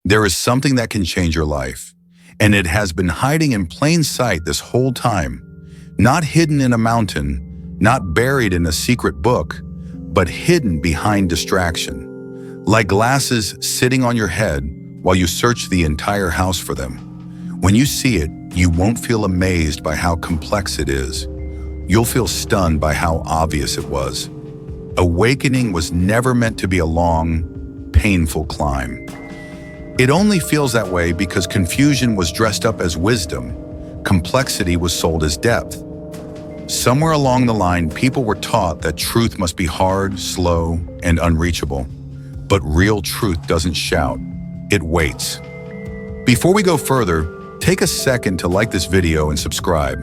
There is something that can change your life, and it has been hiding in plain sight this whole time. Not hidden in a mountain, not buried in a secret book, but hidden behind distraction, like glasses sitting on your head while you search the entire house for them. When you see it, you won't feel amazed by how complex it is. You'll feel stunned by how obvious it was. Awakening was never meant to be a long, painful climb. It only feels that way because confusion was dressed up as wisdom. Complexity was sold as depth. Somewhere along the line, people were taught that truth must be hard, slow, and unreachable. But real truth doesn't shout, it waits. Before we go further, take a second to like this video and subscribe.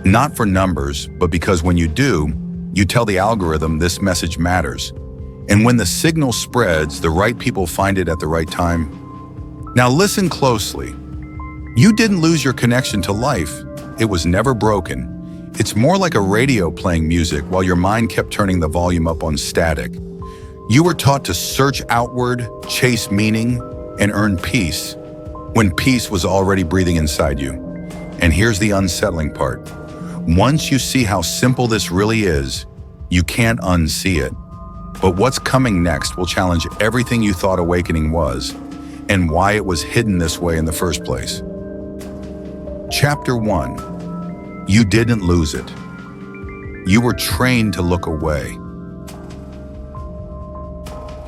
Not for numbers, but because when you do, you tell the algorithm this message matters. And when the signal spreads, the right people find it at the right time. Now listen closely. You didn't lose your connection to life. It was never broken. It's more like a radio playing music while your mind kept turning the volume up on static. You were taught to search outward, chase meaning, and earn peace, when peace was already breathing inside you. And here's the unsettling part. Once you see how simple this really is, you can't unsee it. But what's coming next will challenge everything you thought awakening was, and why it was hidden this way in the first place. Chapter 1. You didn't lose it. You were trained to look away.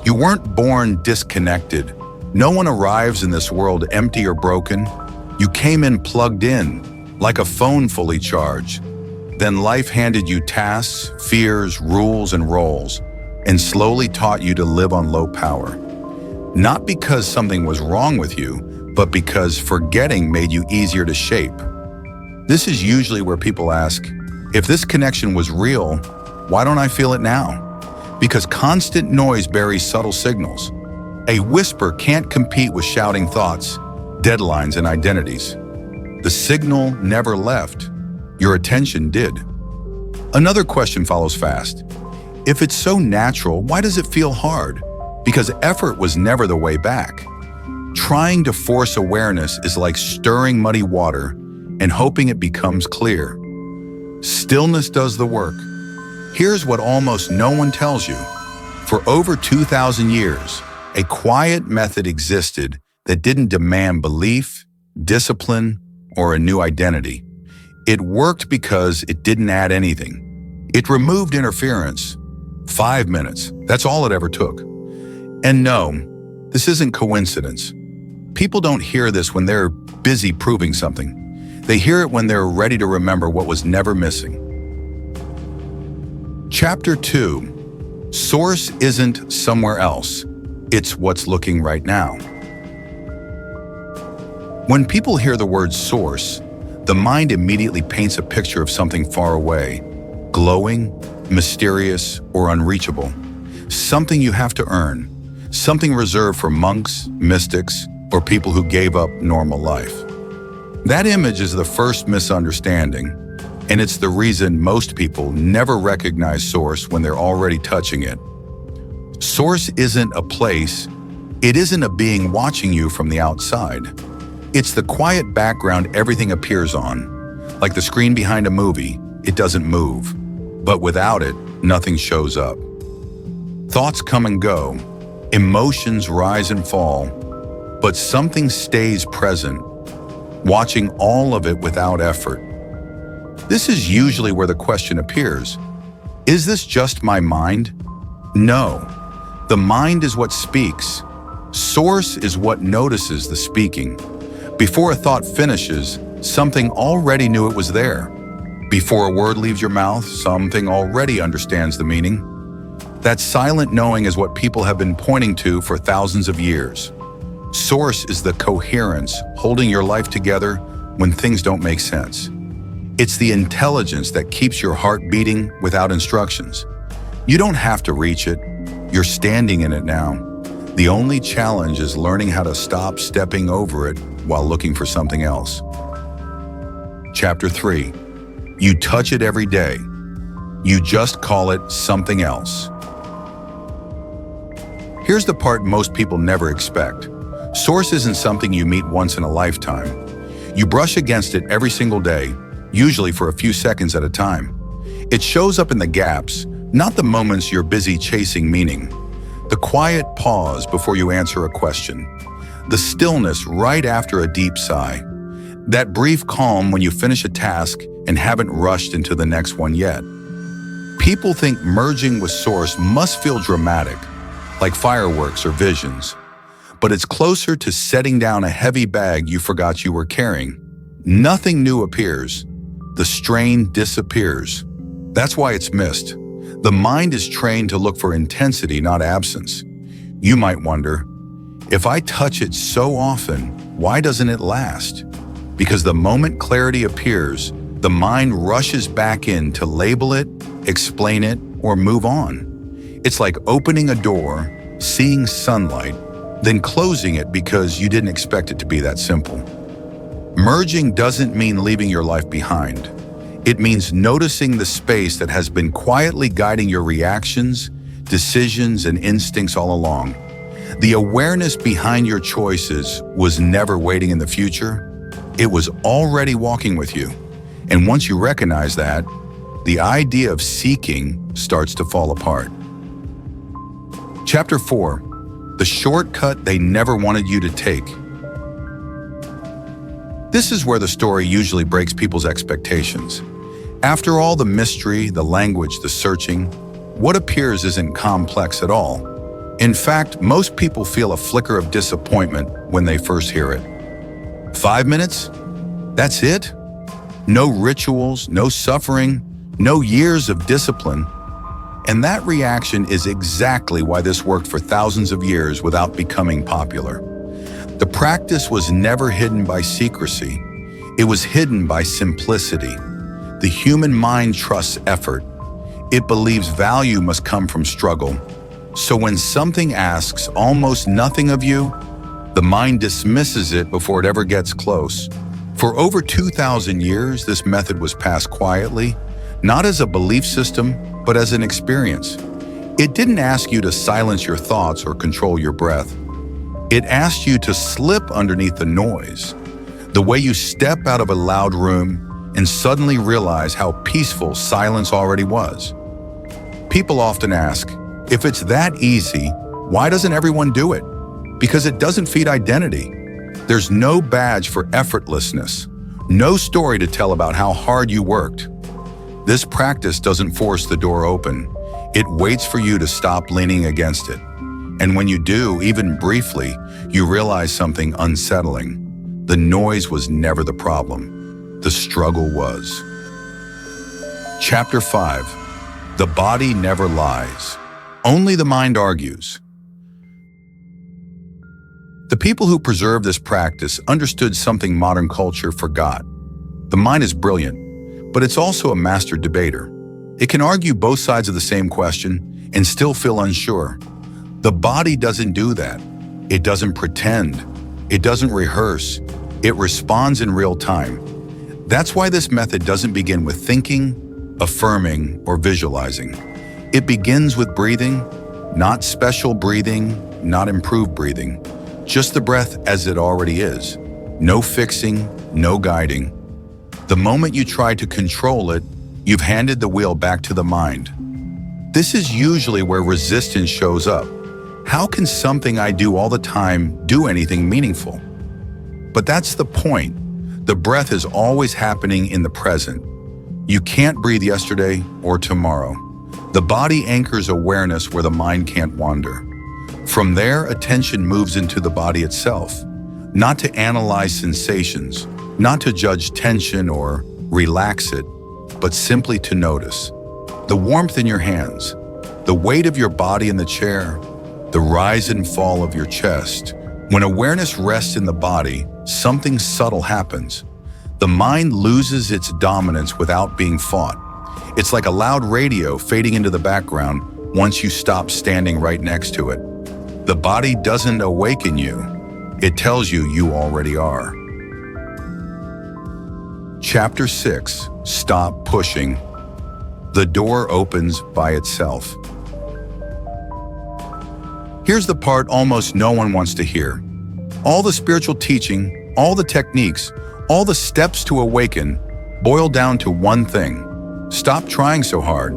You weren't born disconnected. No one arrives in this world empty or broken. You came in plugged in, like a phone fully charged. Then life handed you tasks, fears, rules, and roles, and slowly taught you to live on low power. Not because something was wrong with you, but because forgetting made you easier to shape. This is usually where people ask, if this connection was real, why don't I feel it now? Because constant noise buries subtle signals. A whisper can't compete with shouting thoughts, deadlines, and identities. The signal never left. Your attention did. Another question follows fast. If it's so natural, why does it feel hard? Because effort was never the way back. Trying to force awareness is like stirring muddy water and hoping it becomes clear. Stillness does the work. Here's what almost no one tells you. For over 2,000 years, a quiet method existed that didn't demand belief, discipline, or a new identity. It worked because it didn't add anything. It removed interference. 5 minutes, that's all it ever took. And no, this isn't coincidence. People don't hear this when they're busy proving something. They hear it when they're ready to remember what was never missing. Chapter 2. Source isn't somewhere else. It's what's looking right now. When people hear the word source, the mind immediately paints a picture of something far away, glowing, mysterious, or unreachable. Something you have to earn. Something reserved for monks, mystics, or people who gave up normal life. That image is the first misunderstanding, and it's the reason most people never recognize source when they're already touching it. Source isn't a place, it isn't a being watching you from the outside. It's the quiet background everything appears on. Like the screen behind a movie, it doesn't move. But without it, nothing shows up. Thoughts come and go, emotions rise and fall, but something stays present, watching all of it without effort. This is usually where the question appears. Is this just my mind? No. The mind is what speaks. Source is what notices the speaking. Before a thought finishes, something already knew it was there. Before a word leaves your mouth, something already understands the meaning. That silent knowing is what people have been pointing to for thousands of years. Source is the coherence holding your life together when things don't make sense. It's the intelligence that keeps your heart beating without instructions. You don't have to reach it. You're standing in it now. The only challenge is learning how to stop stepping over it while looking for something else. Chapter 3. You touch it every day. You just call it something else. Here's the part most people never expect. Source isn't something you meet once in a lifetime. You brush against it every single day, usually for a few seconds at a time. It shows up in the gaps, not the moments you're busy chasing meaning. The quiet pause before you answer a question. The stillness right after a deep sigh. That brief calm when you finish a task and haven't rushed into the next one yet. People think merging with Source must feel dramatic, like fireworks or visions. But it's closer to setting down a heavy bag you forgot you were carrying. Nothing new appears. The strain disappears. That's why it's missed. The mind is trained to look for intensity, not absence. You might wonder, if I touch it so often, why doesn't it last? Because the moment clarity appears, the mind rushes back in to label it, explain it, or move on. It's like opening a door, seeing sunlight, then closing it because you didn't expect it to be that simple. Merging doesn't mean leaving your life behind. It means noticing the space that has been quietly guiding your reactions, decisions, and instincts all along. The awareness behind your choices was never waiting in the future. It was already walking with you. And once you recognize that, the idea of seeking starts to fall apart. Chapter 4. The shortcut they never wanted you to take. This is where the story usually breaks people's expectations. After all the mystery, the language, the searching, what appears isn't complex at all. In fact, most people feel a flicker of disappointment when they first hear it. 5 minutes? That's it? No rituals, no suffering, no years of discipline. And that reaction is exactly why this worked for thousands of years without becoming popular. The practice was never hidden by secrecy. It was hidden by simplicity. The human mind trusts effort. It believes value must come from struggle. So when something asks almost nothing of you, the mind dismisses it before it ever gets close. For over 2,000 years, this method was passed quietly, not as a belief system, but as an experience. It didn't ask you to silence your thoughts or control your breath. It asked you to slip underneath the noise, the way you step out of a loud room and suddenly realize how peaceful silence already was. People often ask, if it's that easy, why doesn't everyone do it? Because it doesn't feed identity. There's no badge for effortlessness, no story to tell about how hard you worked. This practice doesn't force the door open. It waits for you to stop leaning against it. And when you do, even briefly, you realize something unsettling. The noise was never the problem. The struggle was. Chapter 5. The body never lies. Only the mind argues. The people who preserved this practice understood something modern culture forgot. The mind is brilliant, but it's also a master debater. It can argue both sides of the same question and still feel unsure. The body doesn't do that. It doesn't pretend. It doesn't rehearse. It responds in real time. That's why this method doesn't begin with thinking, affirming, or visualizing. It begins with breathing, not special breathing, not improved breathing, just the breath as it already is. No fixing, no guiding. The moment you try to control it, you've handed the wheel back to the mind. This is usually where resistance shows up. How can something I do all the time do anything meaningful? But that's the point. The breath is always happening in the present. You can't breathe yesterday or tomorrow. The body anchors awareness where the mind can't wander. From there, attention moves into the body itself, not to analyze sensations, not to judge tension or relax it, but simply to notice. The warmth in your hands, the weight of your body in the chair, the rise and fall of your chest. When awareness rests in the body, something subtle happens. The mind loses its dominance without being fought. It's like a loud radio fading into the background once you stop standing right next to it. The body doesn't awaken you. It tells you you already are. Chapter 6. Stop pushing. The door opens by itself. Here's the part almost no one wants to hear. All the spiritual teaching, all the techniques, all the steps to awaken boil down to one thing. Stop trying so hard.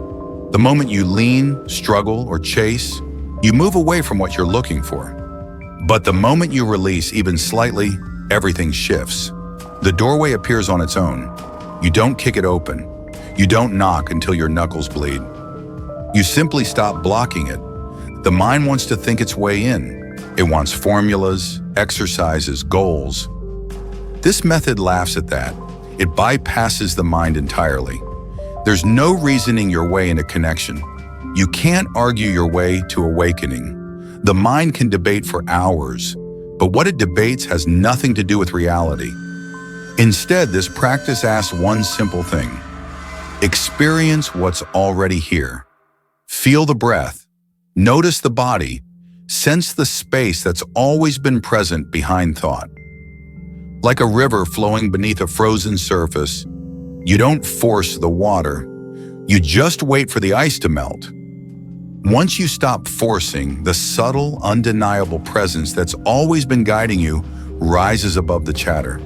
The moment you lean, struggle, or chase, you move away from what you're looking for. But the moment you release even slightly, everything shifts. The doorway appears on its own. You don't kick it open. You don't knock until your knuckles bleed. You simply stop blocking it. The mind wants to think its way in. It wants formulas, exercises, goals. This method laughs at that. It bypasses the mind entirely. There's no reasoning your way into connection. You can't argue your way to awakening. The mind can debate for hours, but what it debates has nothing to do with reality. Instead, this practice asks one simple thing. Experience what's already here. Feel the breath. Notice the body. Sense the space that's always been present behind thought. Like a river flowing beneath a frozen surface, you don't force the water. You just wait for the ice to melt. Once you stop forcing, the subtle, undeniable presence that's always been guiding you rises above the chatter.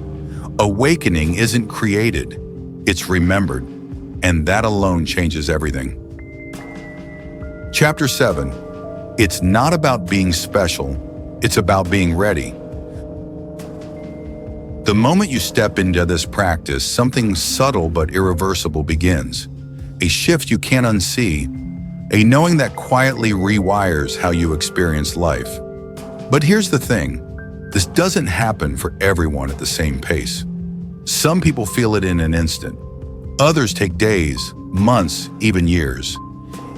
Awakening isn't created, it's remembered, and that alone changes everything. Chapter 7. It's not about being special, it's about being ready. The moment you step into this practice, something subtle but irreversible begins. A shift you can't unsee, a knowing that quietly rewires how you experience life. But here's the thing, this doesn't happen for everyone at the same pace. Some people feel it in an instant. Others take days, months, even years.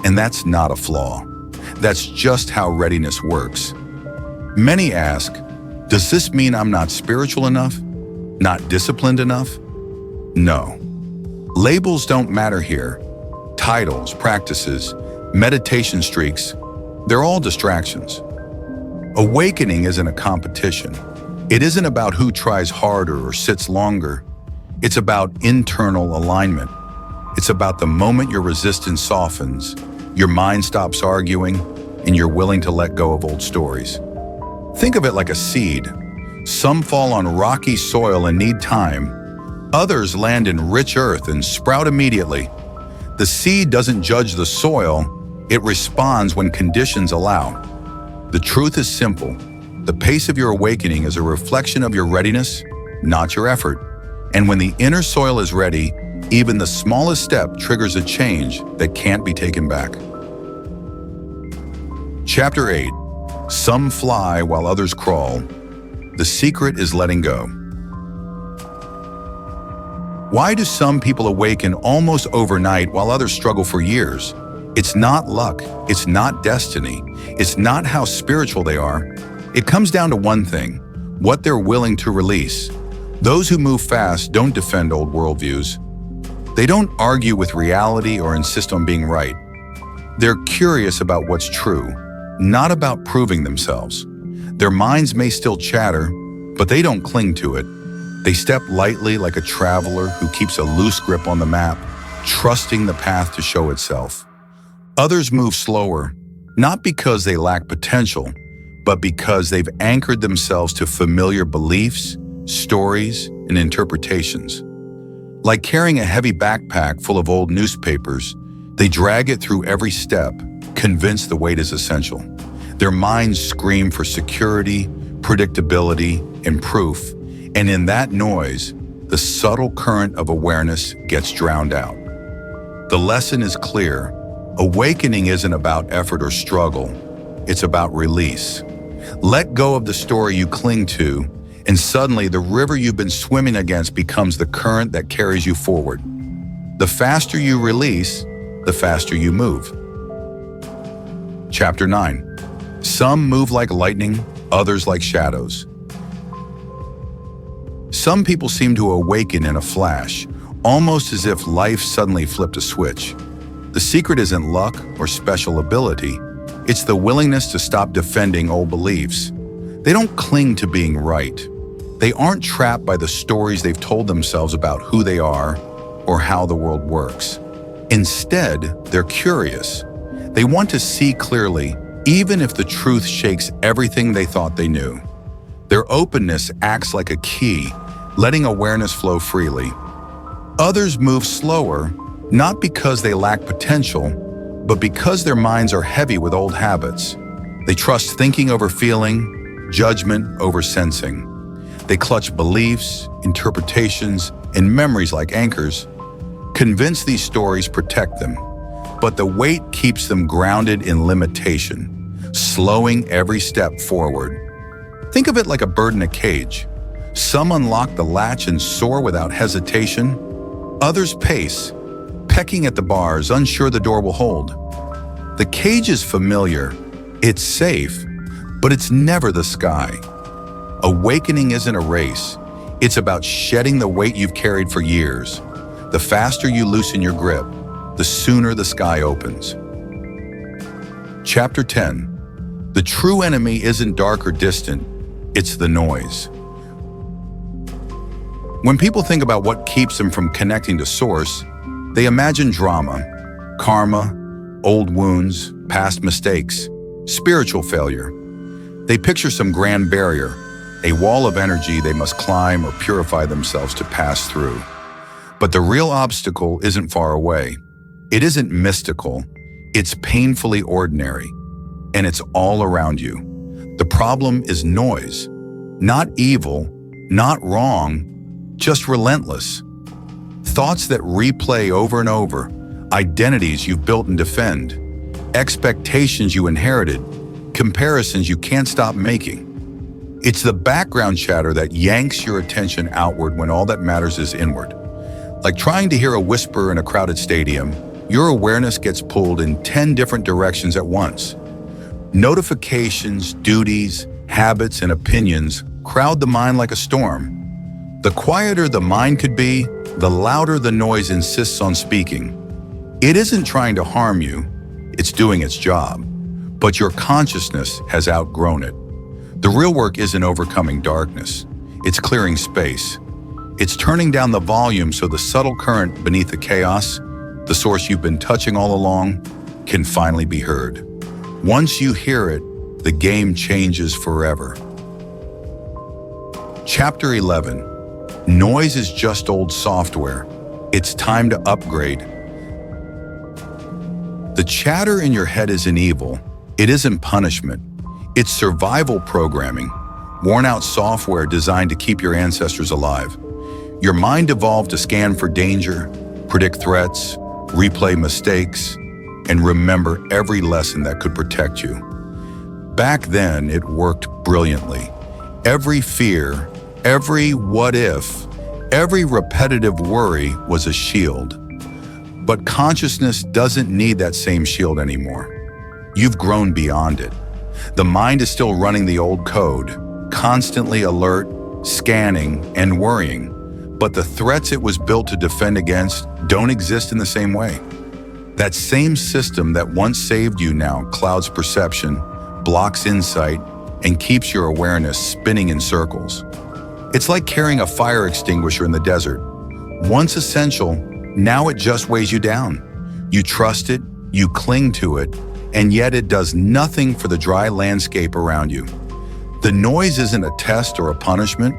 And that's not a flaw. That's just how readiness works. Many ask, does this mean I'm not spiritual enough? Not disciplined enough? No. Labels don't matter here. Titles, practices, meditation streaks, they're all distractions. Awakening isn't a competition. It isn't about who tries harder or sits longer. It's about internal alignment. It's about the moment your resistance softens, your mind stops arguing, and you're willing to let go of old stories. Think of it like a seed. Some fall on rocky soil and need time. Others land in rich earth and sprout immediately. The seed doesn't judge the soil, it responds when conditions allow. The truth is simple. The pace of your awakening is a reflection of your readiness, not your effort. And when the inner soil is ready, even the smallest step triggers a change that can't be taken back. Chapter 8. Some fly while others crawl. The secret is letting go. Why do some people awaken almost overnight while others struggle for years? It's not luck. It's not destiny. It's not how spiritual they are. It comes down to one thing, what they're willing to release. Those who move fast don't defend old worldviews. They don't argue with reality or insist on being right. They're curious about what's true, not about proving themselves. Their minds may still chatter, but they don't cling to it. They step lightly like a traveler who keeps a loose grip on the map, trusting the path to show itself. Others move slower, not because they lack potential, but because they've anchored themselves to familiar beliefs, stories, and interpretations. Like carrying a heavy backpack full of old newspapers, they drag it through every step, convinced the weight is essential. Their minds scream for security, predictability, and proof, and in that noise, the subtle current of awareness gets drowned out. The lesson is clear. Awakening isn't about effort or struggle. It's about release. Let go of the story you cling to, and suddenly the river you've been swimming against becomes the current that carries you forward. The faster you release, the faster you move. Chapter 9. Some move like lightning, others like shadows. Some people seem to awaken in a flash, almost as if life suddenly flipped a switch. The secret isn't luck or special ability. It's the willingness to stop defending old beliefs. They don't cling to being right. They aren't trapped by the stories they've told themselves about who they are or how the world works. Instead, they're curious. They want to see clearly, even if the truth shakes everything they thought they knew. Their openness acts like a key, letting awareness flow freely. Others move slower, not because they lack potential, but because their minds are heavy with old habits. They trust thinking over feeling, judgment over sensing. They clutch beliefs, interpretations, and memories like anchors. Convinced these stories protect them, but the weight keeps them grounded in limitation, slowing every step forward. Think of it like a bird in a cage. Some unlock the latch and soar without hesitation. Others pace, pecking at the bars, unsure the door will hold. The cage is familiar, it's safe, but it's never the sky. Awakening isn't a race. It's about shedding the weight you've carried for years. The faster you loosen your grip, the sooner the sky opens. Chapter 10. The true enemy isn't dark or distant, it's the noise. When people think about what keeps them from connecting to Source, they imagine drama, karma, old wounds, past mistakes, spiritual failure. They picture some grand barrier, a wall of energy they must climb or purify themselves to pass through. But the real obstacle isn't far away. It isn't mystical, it's painfully ordinary, and it's all around you. The problem is noise. Not evil, not wrong, just relentless. Thoughts that replay over and over, identities you've built and defend, expectations you inherited, comparisons you can't stop making. It's the background chatter that yanks your attention outward when all that matters is inward. Like trying to hear a whisper in a crowded stadium, your awareness gets pulled in 10 different directions at once. Notifications, duties, habits, and opinions crowd the mind like a storm. The quieter the mind could be, the louder the noise insists on speaking. It isn't trying to harm you, it's doing its job, but your consciousness has outgrown it. The real work isn't overcoming darkness, it's clearing space. It's turning down the volume so the subtle current beneath the chaos, the source you've been touching all along, can finally be heard. Once you hear it, the game changes forever. Chapter 11. Noise is just old software. It's time to upgrade. The chatter in your head isn't evil. It isn't punishment. It's survival programming, worn-out software designed to keep your ancestors alive. Your mind evolved to scan for danger, predict threats, replay mistakes, and remember every lesson that could protect you. Back then, it worked brilliantly. Every fear, every what if, every repetitive worry was a shield. But consciousness doesn't need that same shield anymore. You've grown beyond it. The mind is still running the old code, constantly alert, scanning, and worrying. But the threats it was built to defend against don't exist in the same way. That same system that once saved you now clouds perception, blocks insight, and keeps your awareness spinning in circles. It's like carrying a fire extinguisher in the desert. Once essential, now it just weighs you down. You trust it, you cling to it, and yet it does nothing for the dry landscape around you. The noise isn't a test or a punishment,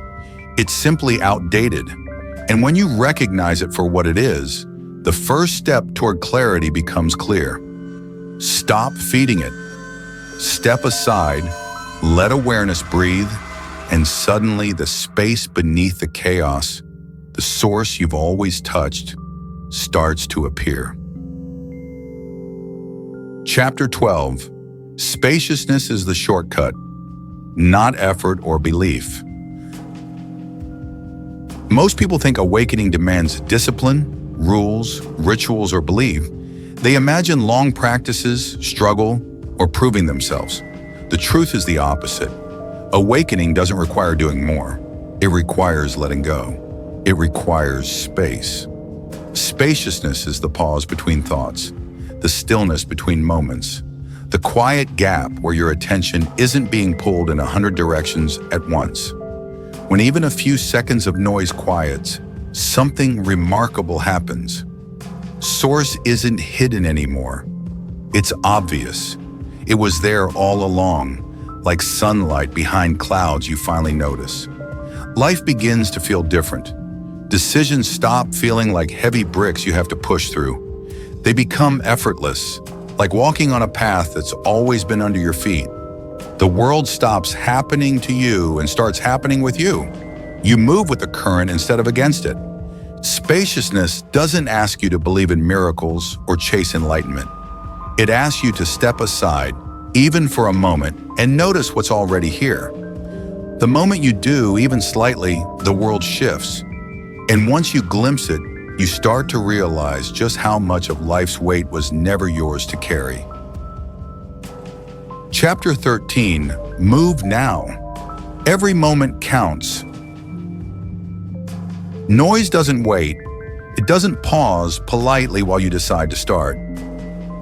it's simply outdated. And when you recognize it for what it is, the first step toward clarity becomes clear. Stop feeding it. Step aside, let awareness breathe, and suddenly the space beneath the chaos, the source you've always touched, starts to appear. Chapter 12. Spaciousness is the shortcut, not effort or belief. Most people think awakening demands discipline, rules, rituals, or belief. They imagine long practices, struggle, or proving themselves. The truth is the opposite. Awakening doesn't require doing more. It requires letting go. It requires space. Spaciousness is the pause between thoughts, the stillness between moments, the quiet gap where your attention isn't being pulled in 100 directions at once. When even a few seconds of noise quiets, something remarkable happens. Source isn't hidden anymore. It's obvious. It was there all along, like sunlight behind clouds you finally notice. Life begins to feel different. Decisions stop feeling like heavy bricks you have to push through. They become effortless, like walking on a path that's always been under your feet. The world stops happening to you and starts happening with you. You move with the current instead of against it. Spaciousness doesn't ask you to believe in miracles or chase enlightenment. It asks you to step aside, even for a moment, and notice what's already here. The moment you do, even slightly, the world shifts. And once you glimpse it, you start to realize just how much of life's weight was never yours to carry. Chapter 13, Move Now. Every moment counts. Noise doesn't wait. It doesn't pause politely while you decide to start.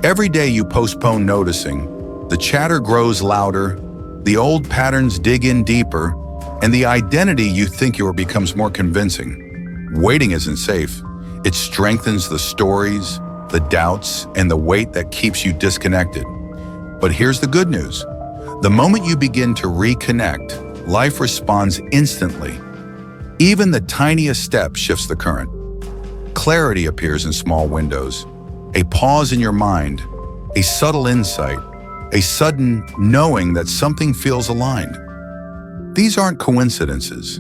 Every day you postpone noticing, the chatter grows louder, the old patterns dig in deeper, and the identity you think you are becomes more convincing. Waiting isn't safe. It strengthens the stories, the doubts, and the weight that keeps you disconnected. But here's the good news. The moment you begin to reconnect, life responds instantly. Even the tiniest step shifts the current. Clarity appears in small windows. A pause in your mind, a subtle insight, a sudden knowing that something feels aligned. These aren't coincidences.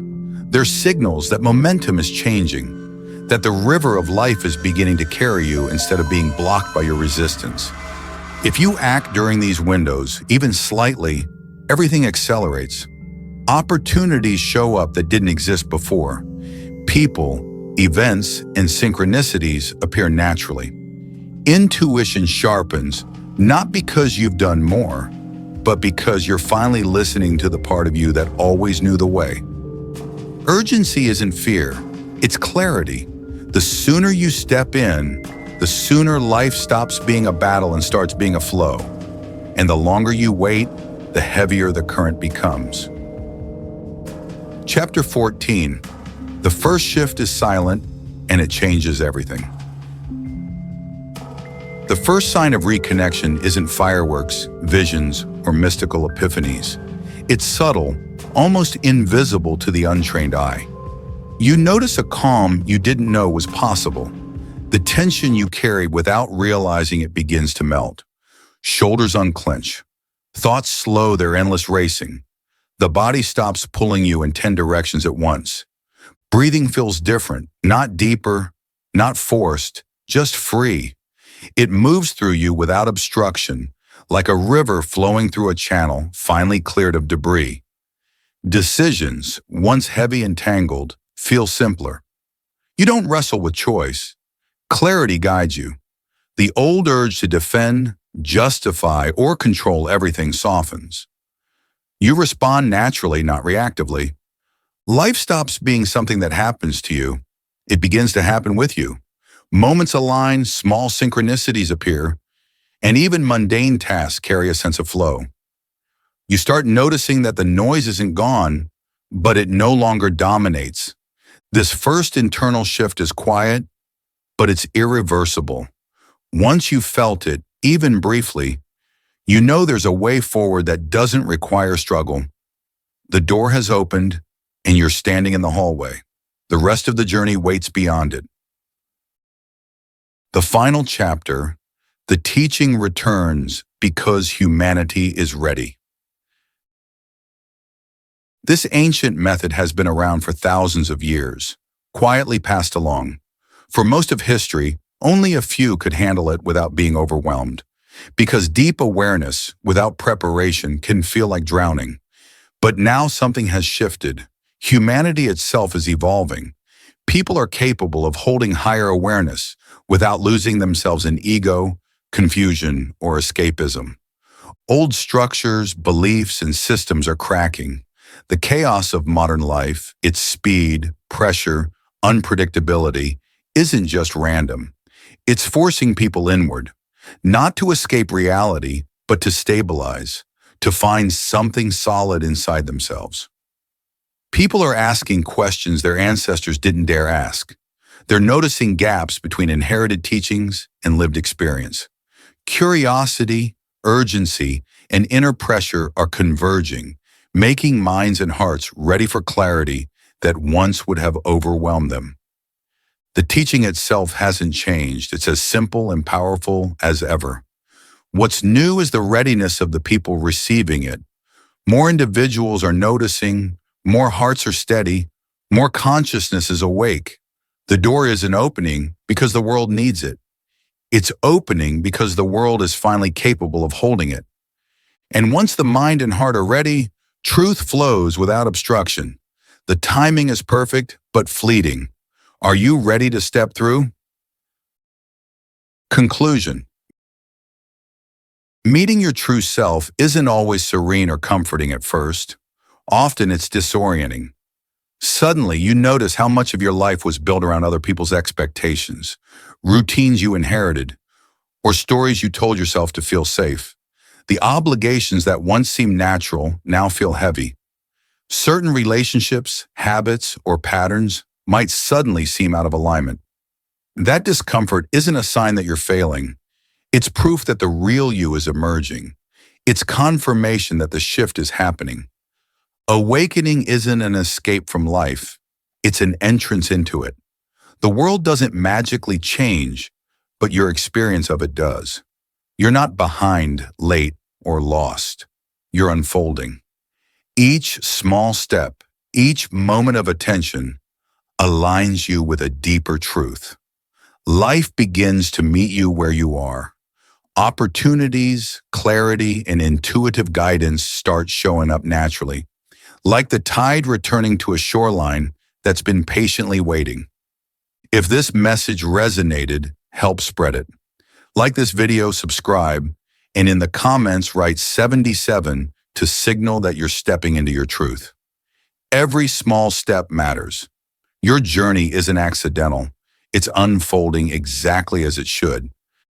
They're signals that momentum is changing, that the river of life is beginning to carry you instead of being blocked by your resistance. If you act during these windows, even slightly, everything accelerates. Opportunities show up that didn't exist before. People, events, and synchronicities appear naturally. Intuition sharpens, not because you've done more, but because you're finally listening to the part of you that always knew the way. Urgency isn't fear, it's clarity. The sooner you step in, the sooner life stops being a battle and starts being a flow. And the longer you wait, the heavier the current becomes. Chapter 14. The first shift is silent, and it changes everything. The first sign of reconnection isn't fireworks, visions, or mystical epiphanies. It's subtle, almost invisible to the untrained eye. You notice a calm you didn't know was possible. The tension you carried without realizing it begins to melt. Shoulders unclench. Thoughts slow their endless racing. The body stops pulling you in 10 directions at once. Breathing feels different, not deeper, not forced, just free. It moves through you without obstruction, like a river flowing through a channel finally cleared of debris. Decisions, once heavy and tangled, feel simpler. You don't wrestle with choice. Clarity guides you. The old urge to defend, justify, or control everything softens. You respond naturally, not reactively. Life stops being something that happens to you. It begins to happen with you. Moments align, small synchronicities appear, and even mundane tasks carry a sense of flow. You start noticing that the noise isn't gone, but it no longer dominates. This first internal shift is quiet, but it's irreversible. Once you've felt it, even briefly, you know there's a way forward that doesn't require struggle. The door has opened, and you're standing in the hallway. The rest of the journey waits beyond it. The final chapter, the teaching returns because humanity is ready. This ancient method has been around for thousands of years, quietly passed along. For most of history, only a few could handle it without being overwhelmed, because deep awareness without preparation can feel like drowning. But now something has shifted. Humanity itself is evolving. People are capable of holding higher awareness without losing themselves in ego, confusion, or escapism. Old structures, beliefs, and systems are cracking. The chaos of modern life, its speed, pressure, unpredictability, isn't just random. It's forcing people inward, not to escape reality, but to stabilize, to find something solid inside themselves. People are asking questions their ancestors didn't dare ask. They're noticing gaps between inherited teachings and lived experience. Curiosity, urgency, and inner pressure are converging, making minds and hearts ready for clarity that once would have overwhelmed them. The teaching itself hasn't changed. It's as simple and powerful as ever. What's new is the readiness of the people receiving it. More individuals are noticing, more hearts are steady, more consciousness is awake. The door isn't opening because the world needs it. It's opening because the world is finally capable of holding it. And once the mind and heart are ready, truth flows without obstruction. The timing is perfect, but fleeting. Are you ready to step through? Conclusion. Meeting your true self isn't always serene or comforting at first. Often it's disorienting. Suddenly, you notice how much of your life was built around other people's expectations, routines you inherited, or stories you told yourself to feel safe. The obligations that once seemed natural now feel heavy. Certain relationships, habits, or patterns might suddenly seem out of alignment. That discomfort isn't a sign that you're failing. It's proof that the real you is emerging. It's confirmation that the shift is happening. Awakening isn't an escape from life. It's an entrance into it. The world doesn't magically change, but your experience of it does. You're not behind, late, or lost. You're unfolding. Each small step, each moment of attention aligns you with a deeper truth. Life begins to meet you where you are. Opportunities, clarity, and intuitive guidance start showing up naturally, like the tide returning to a shoreline that's been patiently waiting. If this message resonated, help spread it. Like this video, subscribe, and in the comments write 77 to signal that you're stepping into your truth. Every small step matters. Your journey isn't accidental. It's unfolding exactly as it should.